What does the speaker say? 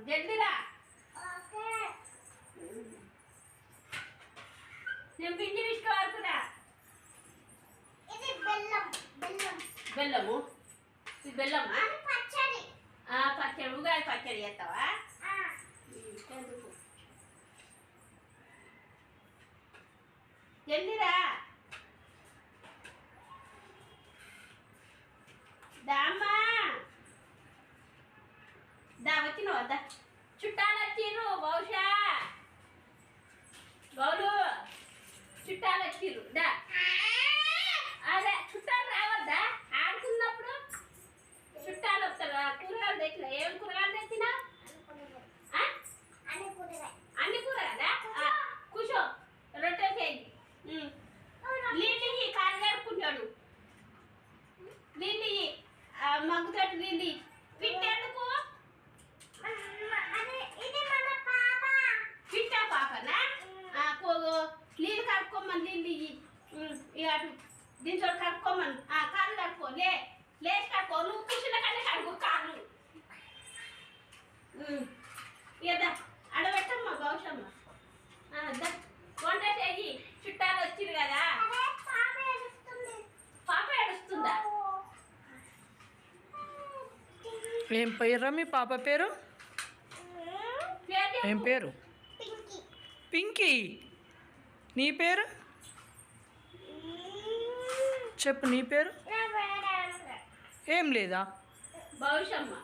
జల్దిరా. నేను పిండి తీసుకోవాలకురా. బెల్లము. ఇది బెల్లమా? పచ్చడి. ఉగాది పచ్చడి చేస్తావా? జల్దిరా. దామ్మా దా వచ్చిన వద్దా చుట్టాలు వచ్చిర్రు. బహుశా గౌలు చుట్టాలు వచ్చిర్రు. దా అదే చుట్టాలు రావద్దా? ఆడుకున్నప్పుడు చుట్టాలు వస్తారు. కూరగాయలు తెచ్చిన. ఏం కూరగాయలు తెచ్చినా? అన్ని కూరగాయలా? కూర్చో. రొట్టె చేయి. నీళ్ళు కాలు కడుక్కుంటాడు. నీళ్ళు మగ్గుతోటి నీళ్ళు పిట్టేందుకు? పిట్టా పాపనా? నీళ్ళు కడుక్కోమని నీళ్ళు ఇక అటు దీంతో కడుక్కోమని. కాళ్ళు కడుక్కో. లేచి కడుక్కో. నువ్వు కూర్చున్న కానీ కడుక్కో కాళ్ళు. ఇక అడబెట్టమ్మా భవిష్యమ్మ. వంట చెయ్యి. చుట్టాలు వచ్చిరు కదా. పాప ఏడుస్తుందా? ఏం పేరు మీ పాప పేరు? ఏం పేరు? పింకీ. నీ పేరు చెప్పు. నీ పేరు ఏం లేదా? భవిష్యమ్మ.